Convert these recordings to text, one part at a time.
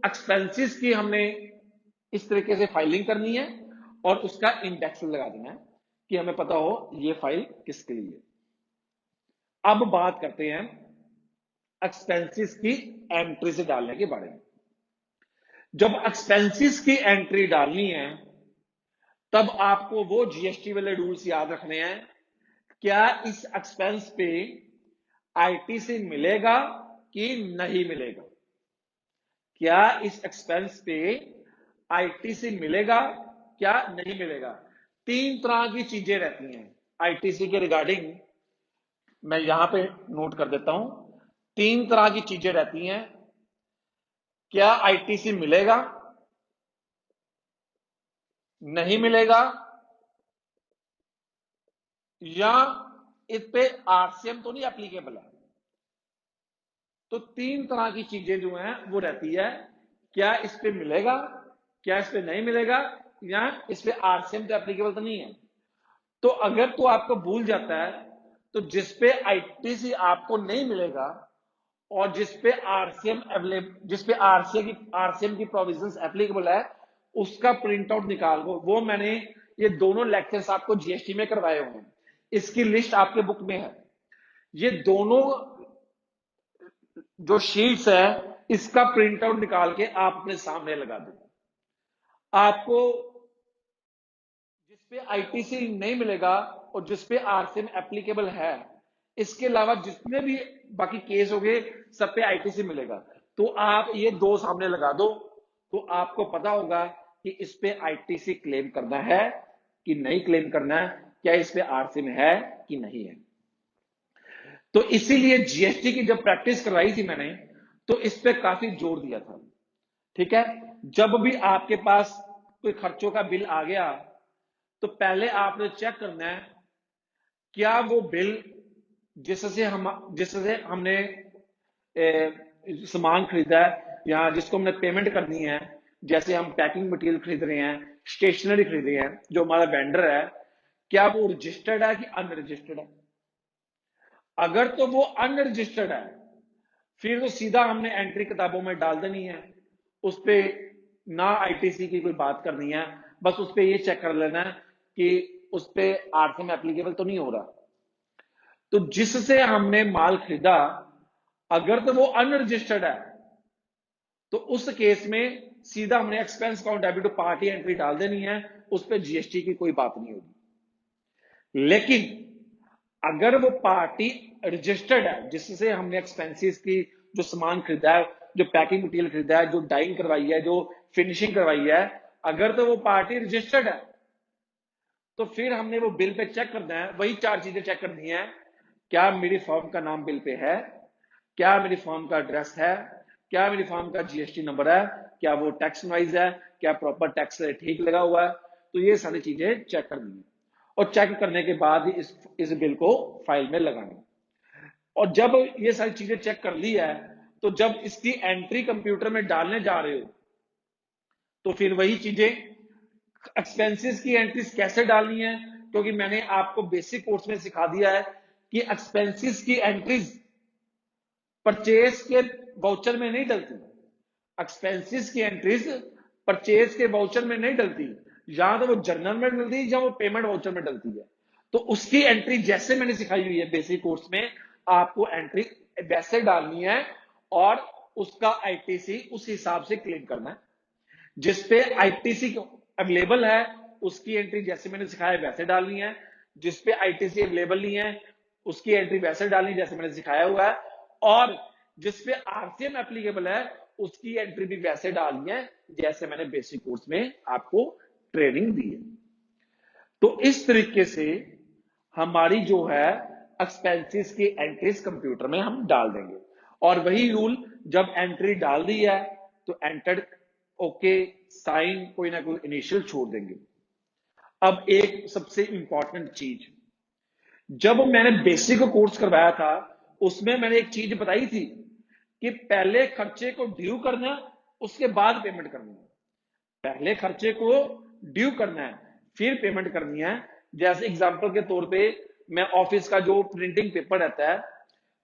Expenses की हमने इस तरीके से फाइलिंग करनी है और उसका इंडेक्स लगा देना है कि हमें पता हो ये फाइल किसके लिए। अब बात करते हैं एक्सपेंसेस की एंट्री से डालने के बारे में। जब एक्सपेंसेस की एंट्री डालनी है तब आपको वो जीएसटी वाले रूल्स याद रखने हैं। क्या इस एक्सपेंस पे आईटीसी मिलेगा कि नहीं मिलेगा? क्या इस एक्सपेंस पे आईटीसी मिलेगा क्या नहीं मिलेगा? तीन तरह की चीजें रहती हैं आईटीसी के रिगार्डिंग, मैं यहां पे नोट कर देता हूं। तीन तरह की चीजें रहती हैं। क्या आईटीसी मिलेगा, नहीं मिलेगा, या इस पे आरसीएम तो नहीं एप्लीकेबल है। तो तीन तरह की चीजें जो हैं वो रहती है। क्या इस पे मिलेगा, क्या इस पे नहीं मिलेगा, या इस पे आरसीएम तो एप्लीकेबल तो नहीं है। तो अगर तो आपको भूल जाता है तो जिस पे आईटीसी आपको नहीं मिलेगा और जिस पे आरसीएम अवेलेबल, जिस पे आरसीएम की प्रोविजंस एप्लीकेबल है उसका प्रिंट आउट निकाल दो। वो मैंने ये दोनों लेक्चर्स आपको जीएसटी में करवाए हुए हैं, इसकी लिस्ट आपके बुक में है। ये दोनों जो शीट्स है इसका प्रिंट आउट निकाल के आप अपने सामने लगा दो। आपको जिसपे आईटीसी नहीं मिलेगा और जिसपे आरसीएम एप्लीकेबल है, इसके अलावा जितने भी बाकी केस हो गए सब पे आईटीसी मिलेगा। तो आप ये दो सामने लगा दो तो आपको पता होगा कि इस पे आईटीसी क्लेम करना है कि नहीं क्लेम करना है, क्या इस पे आरसीएम है कि नहीं है। तो इसीलिए जीएसटी की जब प्रैक्टिस करवाई थी मैंने तो इस पे काफी जोर दिया था। ठीक है, जब भी आपके पास कोई खर्चों का बिल आ गया तो पहले आपने चेक करना है क्या वो बिल जिससे हमने सामान खरीदा है या जिसको हमने पेमेंट करनी है, जैसे हम पैकिंग मटेरियल खरीद रहे हैं, स्टेशनरी खरीद रहे हैं, जो हमारा वेंडर है, क्या वो रजिस्टर्ड है कि अनरजिस्टर्ड है। अगर तो वो अनरजिस्टर्ड है फिर तो सीधा हमने एंट्री किताबों में डाल देनी है, उस पर ना आईटीसी की कोई बात करनी है, बस उस पर ये चेक कर लेना है कि उस पर आरसीएम एप्लीकेबल तो नहीं हो रहा। तो जिससे हमने माल खरीदा अगर तो वो अनरजिस्टर्ड है तो उस केस में सीधा हमने expense count debit to party entry डाल देनी है, उस पर जीएसटी की कोई बात नहीं होगी। लेकिन अगर वो पार्टी रजिस्टर्ड है जिससे हमने एक्सपेंसेस की जो सामान खरीदा है, जो पैकिंग मटेरियल खरीदा है, जो डाइंग करवाई है, जो फिनिशिंग करवाई है, अगर तो वो पार्टी रजिस्टर्ड है तो फिर हमने वो बिल पे चेक करना है। वही चार चीजें चेक करनी है। क्या मेरी फर्म का नाम बिल पे है, क्या मेरी फर्म का एड्रेस है, क्या मेरी फर्म का जीएसटी नंबर है, क्या वो टैक्स वाइज है, क्या प्रॉपर टैक्स ठीक लगा हुआ है। तो ये सारी चीजें चेक करनी है और चेक करने के बाद ही इस बिल को फाइल में लगाना। और जब ये सारी चीजें चेक कर ली है तो जब इसकी एंट्री कंप्यूटर में डालने जा रहे हो तो फिर वही चीजें एक्सपेंसेस की एंट्रीज कैसे डालनी है, क्योंकि मैंने आपको बेसिक कोर्स में सिखा दिया है कि एक्सपेंसेस की एंट्रीज परचेज के वाउचर में नहीं डलती। एक्सपेंसेस की एंट्रीज परचेज के वाउचर में नहीं डलती, या तो वो जर्नल में डलती है या वो पेमेंट वाउचर में डलती है। तो उसकी एंट्री जैसे मैंने सिखाई हुई है बेसिक कोर्स में, आपको एंट्री वैसे डालनी है और उसका आईटीसी उस हिसाब से क्लेम करना है। जिसपे आईटीसी अवेलेबल है उसकी एंट्री जैसे मैंने सिखाया वैसे डालनी है, जिसपे आईटीसी अवेलेबल नहीं है उसकी एंट्री वैसे डालनी जैसे मैंने सिखाया हुआ है, और जिसपे आरसीएम एप्लीकेबल है उसकी एंट्री भी वैसे डालनी है जैसे मैंने बेसिक कोर्स में आपको ट्रेनिंग दी है। तो इस तरीके से हमारी जो है एक्सपेंसेस की एंट्रीज कंप्यूटर में हम डाल देंगे। और वही रूल, जब एंट्री डाल दी है तो एंटर ओके साइन कोई ना कोई इनिशियल छोड़ देंगे। अब एक सबसे इंपॉर्टेंट चीज, जब मैंने बेसिक कोर्स करवाया था उसमें मैंने एक चीज बताई थी कि पहले खर्चे को ड्यू करना उसके बाद पेमेंट करनी है। पहले खर्चे को ड्यू करना है फिर पेमेंट करनी है। जैसे एग्जांपल के तौर पे मैं ऑफिस का जो प्रिंटिंग पेपर रहता है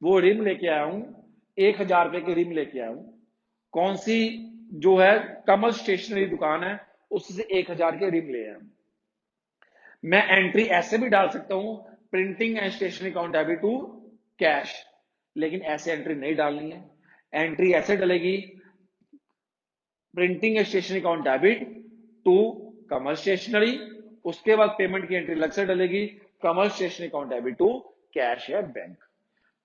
वो रिम लेके आया हूं, 1000 रुपए की रिम लेके आया हूं। कौन सी जो है कमल स्टेशनरी दुकान है, उससे 1000 के रिंग ले हैं। मैं एंट्री ऐसे भी डाल सकता हूं, printing and stationery account debit to cash, लेकिन ऐसे एंट्री नहीं डालनी है। एंट्री ऐसे डलेगी, printing and stationery account debit to Kamal stationery, उसके बाद पेमेंट की एंट्री अलग से डलेगी, Kamal stationery account debit to cash या बैंक।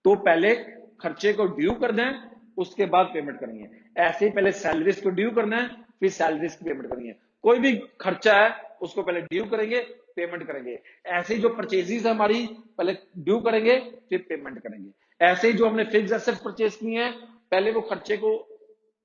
तो पहले खर्चे को ड्यू कर दें, उसके बाद पेमेंट करनी है। ऐसे ही पहले सैलरीज को ड्यू करना है, फिर सैलरीज की पेमेंट करनी है। कोई भी खर्चा है उसको पहले ड्यू करेंगे, पेमेंट करेंगे। ऐसे ही जो परचेजेस है हमारी, पहले ड्यू करेंगे फिर पेमेंट करेंगे। ऐसे ही जो हमने फिक्स एसेट्स परचेज किए हैं, पहले वो खर्चे को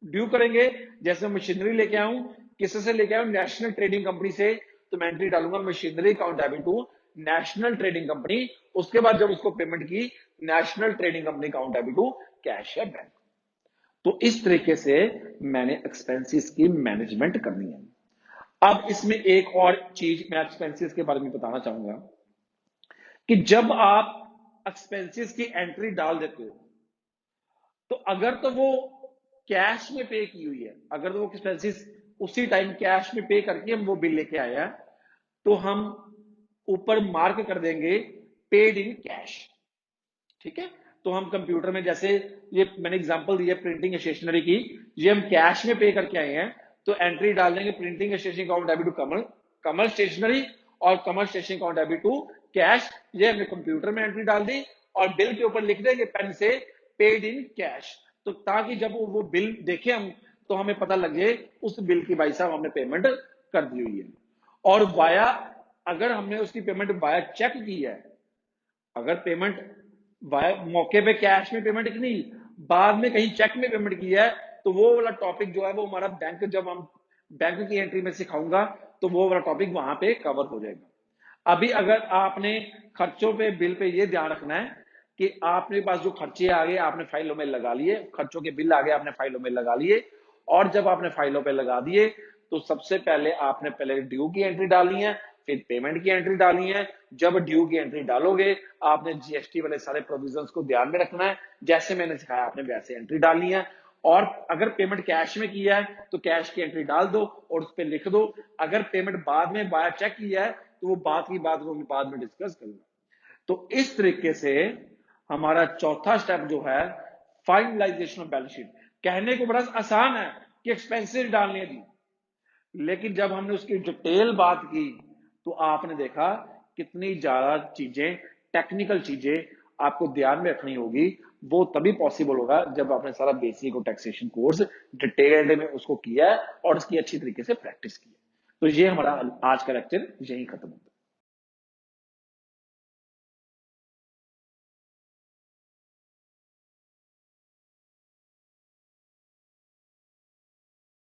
ड्यू करेंगे। जैसे मशीनरी लेके आऊं, किसी से लेके आऊं, नेशनल ट्रेडिंग कंपनी से, तो मैं एंट्री डालूंगा machinery account debit to national trading company. उसके बाद जब उसको पेमेंट की, national trading company account debit to cash या बैंक। तो इस तरीके से मैंने एक्सपेंसेस की मैनेजमेंट करनी है। अब इसमें एक और चीज मैं एक्सपेंसेस के बारे में बताना चाहूंगा कि जब आप एक्सपेंसेस की एंट्री डाल देते हो, तो अगर तो वो कैश में पे की हुई है, अगर तो वो एक्सपेंसेस उसी टाइम कैश में पे करके हम वो बिल लेके आए हैं, तो हम ऊपर मार्क कर देंगे पेड इन कैश। ठीक है, तो हम कंप्यूटर में, जैसे ये मैंने एग्जांपल दिया प्रिंटिंग स्टेशनरी की, ये हम कैश में पे करके आए हैं, तो एंट्री डाल देंगे printing stationery account debit to Kamal stationery और Kamal stationery account debit to cash. ये हमने कंप्यूटर में एंट्री डाल दी और बिल के ऊपर लिख देंगे पेन से पेड इन कैश, तो ताकि जब वो बिल देखे हम, तो हमें पता लगे उस बिल की भाई साहब हमने पेमेंट कर दी हुई है। और वाया, अगर हमने उसकी पेमेंट वाया चेक की है, अगर पेमेंट मौके पे कैश में पेमेंट की नहीं, बाद में कहीं चेक में पेमेंट की है, तो वो वाला टॉपिक जो है वो हमारा बैंक, जब हम बैंक की एंट्री में सिखाऊंगा, तो वो वाला टॉपिक वहां पे कवर हो जाएगा। अभी अगर आपने खर्चों पे, बिल पे ये ध्यान रखना है कि आपके पास जो खर्चे आ गए आपने फाइलों में लगा लिए, खर्चों के बिल आ गए आपने फाइलों में लगा लिए, और जब आपने फाइलों पे लगा दिए, तो सबसे पहले आपने पहले ड्यू की एंट्री डालनी है, फिर पेमेंट की एंट्री डालनी है। जब ड्यू की एंट्री डालोगे, आपने जीएसटी वाले सारे प्रोविजंस को ध्यान में रखना है, जैसे मैंने सिखाया आपने वैसे एंट्री डालनी है। और अगर पेमेंट कैश में किया है तो कैश की एंट्री डाल दो और उस पर लिख दो। अगर पेमेंट बाद में बाय चेक किया है तो वो बात की बात को बाद में डिस्कस करूंगा। तो इस तरीके से हमारा चौथा स्टेप जो है फाइनलाइजेशन ऑफ बैलेंस शीट। कहने को बड़ा आसान है कि एक्सपेंसेस डालने दी, लेकिन जब हमने उसकी डिटेल बात की, तो आपने देखा कितनी ज्यादा चीजें, टेक्निकल चीजें आपको ध्यान में रखनी होगी। वो तभी पॉसिबल होगा जब आपने सारा बेसिक और टैक्सेशन कोर्स डिटेल्ड में उसको किया है और उसकी अच्छी तरीके से प्रैक्टिस की है। तो ये हमारा आज का लेक्चर यही खत्म होता है।